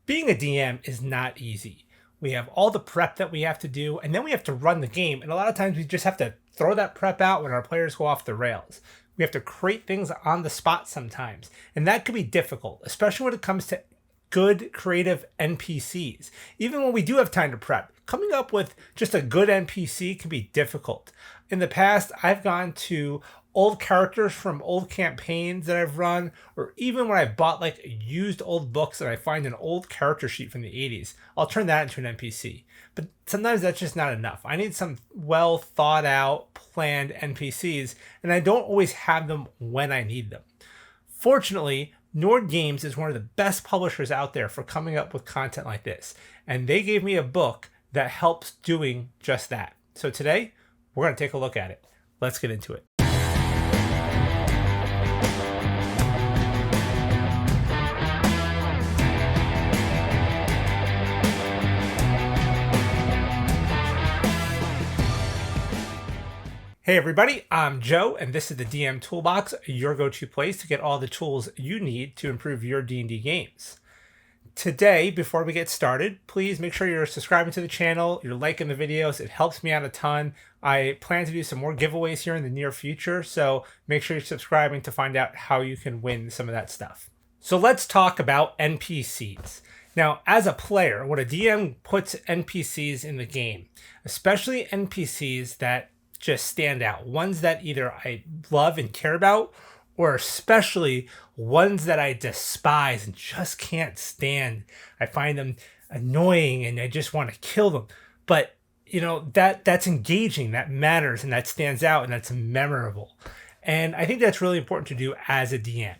Being a DM is not easy. We have all the prep that we have to do, and then we have to run the game. And a lot of times we just have to throw that prep out when our players go off the rails. We have to create things on the spot sometimes. And that can be difficult, especially when it comes to good creative NPCs. Even when we do have time to prep, coming up with just a good NPC can be difficult. In the past, I've gone to old characters from old campaigns that I've run, or even when I've bought like used old books and I find an old character sheet from the 80s, I'll turn that into an NPC. But sometimes that's just not enough. I need some well thought out, planned NPCs, and I don't always have them when I need them. Fortunately, Nord Games is one of the best publishers out there for coming up with content like this, and they gave me a book that helps doing just that. So today, we're going to take a look at it. Let's get into it. Hey everybody, I'm Joe, and this is the DM Toolbox, your go-to place to get all the tools you need to improve your D&D games. Today, before we get started, please make sure you're subscribing to the channel, you're liking the videos, it helps me out a ton. I plan to do some more giveaways here in the near future, so make sure you're subscribing to find out how you can win some of that stuff. So let's talk about NPCs. Now, as a player, when a DM puts NPCs in the game, especially NPCs that just stand out, ones that either I love and care about, or especially ones that I despise and just can't stand. I find them annoying and I just want to kill them. But you know, that's engaging, that matters, and that stands out, and that's memorable. And I think that's really important to do as a DM.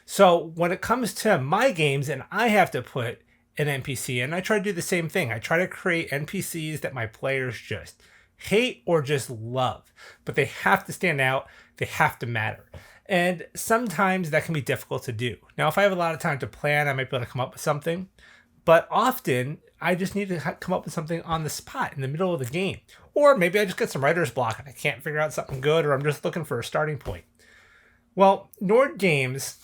So when it comes to my games and I have to put an NPC in, I try to do the same thing. I try to create NPCs that my players just hate or just love, but they have to stand out, they have to matter. And sometimes that can be difficult to do. Now, if I have a lot of time to plan, I might be able to come up with something, but often I just need to come up with something on the spot in the middle of the game. Or maybe I just get some writer's block and I can't figure out something good, or I'm just looking for a starting point. Well, Nord Games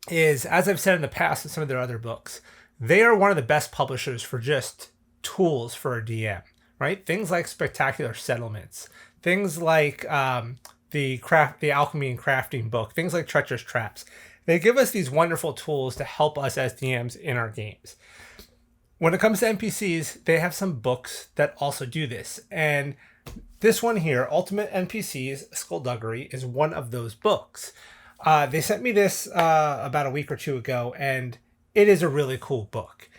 is, as I've said in the past with some of their other books, they are one of the best publishers for just tools for a DM. Right? Things like spectacular settlements, things like the alchemy and crafting book, things like treacherous traps. They give us these wonderful tools to help us as DMs in our games. When it comes to NPCs, they have some books that also do this. And this one here, Ultimate NPCS Skulduggery, is one of those books. They sent me this about a week or two ago, and it is a really cool book.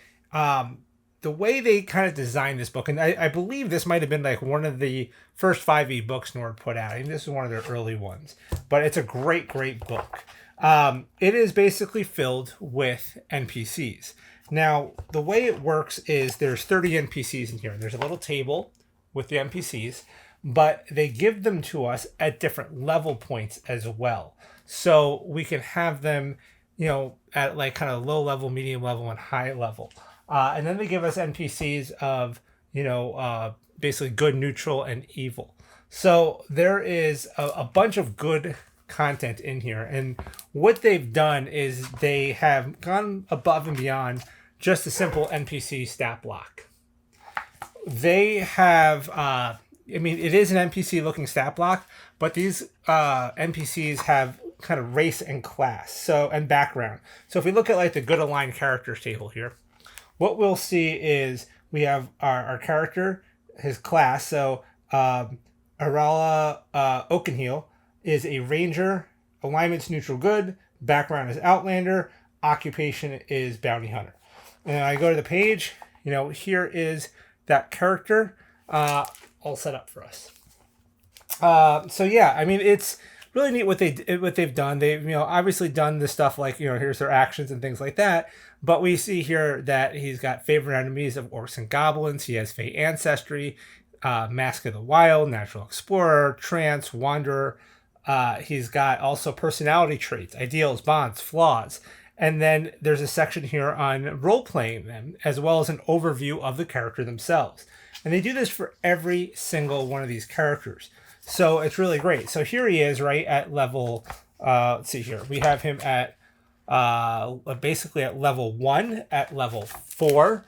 The way they kind of designed this book, and I believe this might have been like one of the first 5e books Nord put out. I think this is one of their early ones, but it's a great, great book. It is basically filled with NPCs. Now, the way it works is there's 30 NPCs in here. There's a little table with the NPCs, but they give them to us at different level points as well. So we can have them, you know, at like kind of low level, medium level, and high level. And then they give us NPCs of, you know, basically good, neutral, and evil. So there is a bunch of good content in here. And what they've done is they have gone above and beyond just a simple NPC stat block. They have, I mean, it is an NPC looking stat block, but these NPCs have kind of race and class, and background. So if we look at like the good aligned characters table here, what we'll see is we have our character, his class. So Arala Oakenheel is a ranger, alignment's neutral good, background is outlander, occupation is bounty hunter. And I go to the page, you know, here is that character all set up for us. So yeah, I mean, it's really neat what they've done. They've, you know, obviously done the stuff like, you know, here's their actions and things like that. But we see here that he's got favorite enemies of orcs and goblins. He has Fey ancestry, Mask of the Wild, Natural Explorer, Trance, Wanderer. He's got also personality traits, ideals, bonds, flaws. And then there's a section here on role-playing them, as well as an overview of the character themselves. And they do this for every single one of these characters. So it's really great. So here he is right at level, let's see here. We have him at basically at level 1, at level 4,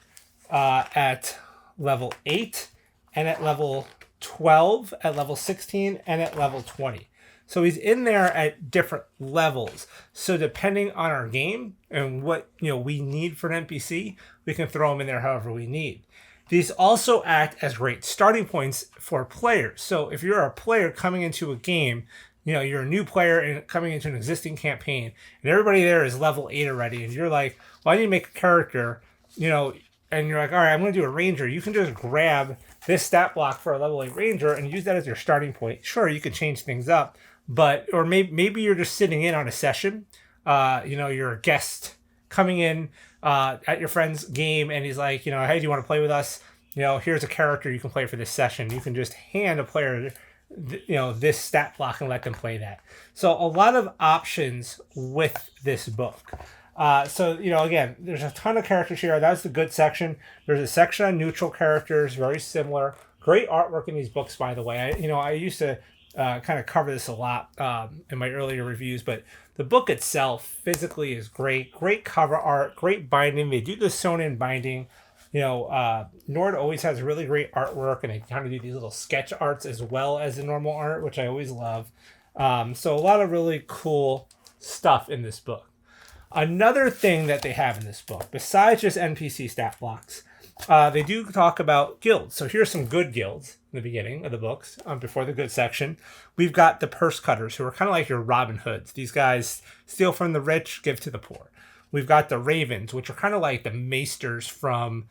at level 8, and at level 12, at level 16, and at level 20. So he's in there at different levels. So depending on our game and what we need for an NPC, we can throw them in there however we need. These also act as great starting points for players. So if you're a player coming into a game, you're a new player and coming into an existing campaign, and everybody there is level 8 already, and you're like, well, I need to make a character, and you're like, all right, I'm going to do a ranger. You can just grab this stat block for a level 8 ranger and use that as your starting point. Sure, you could change things up, or maybe you're just sitting in on a session. You're a guest coming in at your friend's game, and he's like, hey, do you want to play with us? Here's a character you can play for this session. You can just hand a player this stat block and let them play that. So a lot of options with this book. Again, there's a ton of characters here. That's the good section. There's a section on neutral characters, very similar. Great artwork in these books, by the way. I used to kind of cover this a lot in my earlier reviews, but the book itself physically is great. Great cover art, great binding. They do the sewn-in binding. Nord always has really great artwork, and they kind of do these little sketch arts as well as the normal art, which I always love. So a lot of really cool stuff in this book. Another thing that they have in this book, besides just NPC stat blocks, they do talk about guilds. So here's some good guilds in the beginning of the books, before the good section. We've got the purse cutters, who are kind of like your Robin Hoods. These guys steal from the rich, give to the poor. We've got the ravens, which are kind of like the maesters from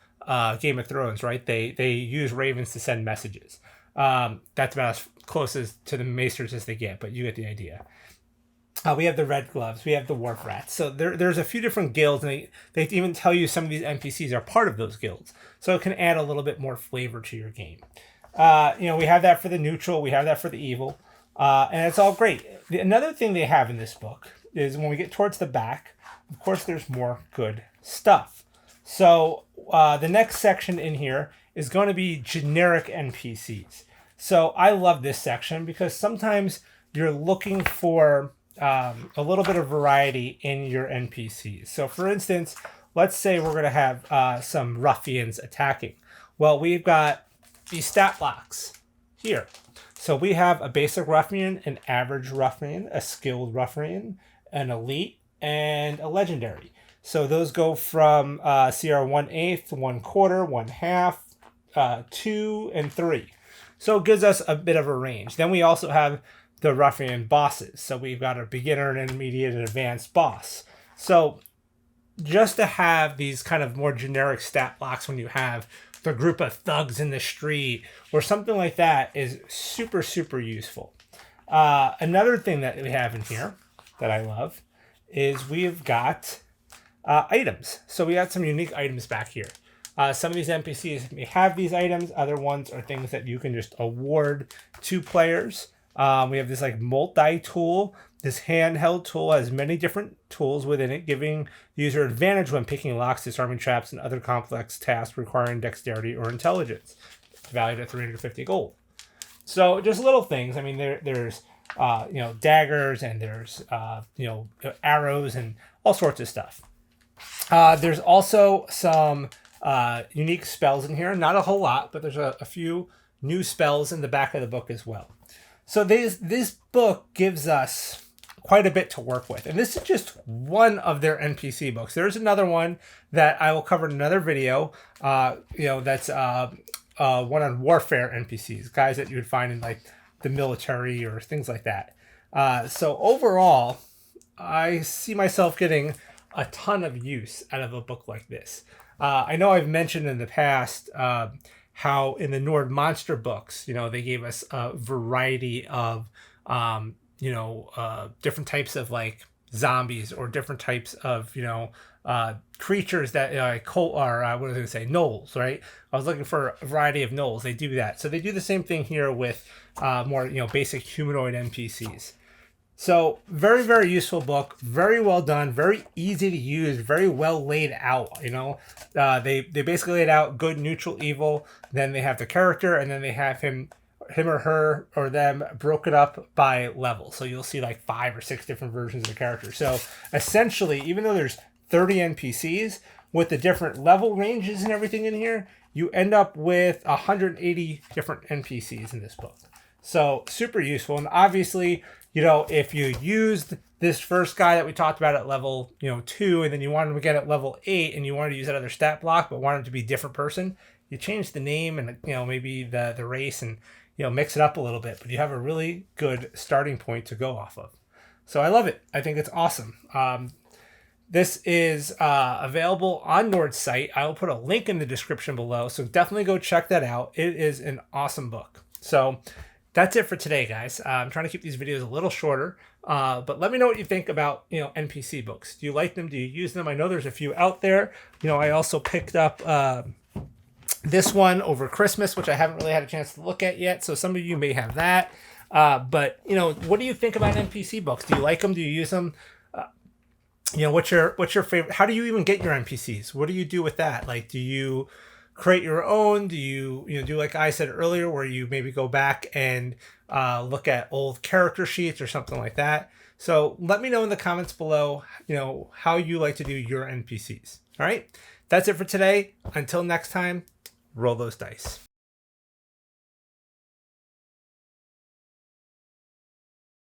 Game of Thrones, right? They use ravens to send messages. That's about as close to the maesters as they get, but you get the idea. We have the red gloves. We have the wharf rats. So there's a few different guilds, and they even tell you some of these NPCs are part of those guilds. So it can add a little bit more flavor to your game. We have that for the neutral. We have that for the evil. And it's all great. Another thing they have in this book is when we get towards the back, of course, there's more good stuff. So the next section in here is going to be generic NPCs. So I love this section because sometimes you're looking for a little bit of variety in your NPCs. So for instance, let's say we're going to have some ruffians attacking. Well, we've got these stat blocks here. So we have a basic ruffian, an average ruffian, a skilled ruffian, an elite, and a legendary. So those go from CR 1/8, 1/4, 1/2, 2, and 3. So it gives us a bit of a range. Then we also have the ruffian bosses. So we've got a beginner, an intermediate, and advanced boss. So just to have these kind of more generic stat blocks when you have the group of thugs in the street or something like that is super, super useful. Another thing that we have in here that I love is we've got items. So we got some unique items back here. Some of these NPCs may have these items. Other ones are things that you can just award to players. We have this like multi-tool. This handheld tool has many different tools within it, giving the user advantage when picking locks, disarming traps, and other complex tasks requiring dexterity or intelligence. Valued at 350 gold. So just little things. I mean, there's daggers, and there's arrows and all sorts of stuff. There's also some unique spells in here. Not a whole lot, but there's a few new spells in the back of the book as well. So this book gives us quite a bit to work with. And this is just one of their NPC books. There's another one that I will cover in another video, that's one on warfare NPCs, guys that you would find in like the military or things like that. So overall, I see myself getting a ton of use out of a book like this. I know I've mentioned in the past how in the Nord monster books, they gave us a variety of different types of like zombies or different types of creatures that gnolls, right? I was looking for a variety of gnolls. They do that. So they do the same thing here with more basic humanoid NPCs. So very, very useful book, very well done, very easy to use, very well laid out. They basically laid out good, neutral, evil. Then they have the character, and then they have him him or her or them broken up by level. So you'll see like 5 or 6 different versions of the character. So essentially, even though there's 30 NPCs with the different level ranges and everything in here, you end up with 180 different NPCs in this book. So super useful. And obviously, if you used this first guy that we talked about at level 2, and then you wanted to get at level 8 and you wanted to use that other stat block but wanted him to be a different person, you change the name and maybe the race and mix it up a little bit, but you have a really good starting point to go off of. So I love it. I think it's awesome. This is available on Nord's site. I will put a link in the description below, so definitely go check that out. It is an awesome book. So that's it for today, guys. I'm trying to keep these videos a little shorter, but let me know what you think about NPC books. Do you like them? Do you use them? I know there's a few out there. I also picked up this one over Christmas, which I haven't really had a chance to look at yet. So some of you may have that. But what do you think about NPC books? Do you like them? Do you use them? What's your favorite? How do you even get your NPCs? What do you do with that? Like, do you create your own? Do you do like I said earlier, where you maybe go back and look at old character sheets or something like that? So let me know in the comments below, how you like to do your NPCs. All right, that's it for today. Until next time, roll those dice.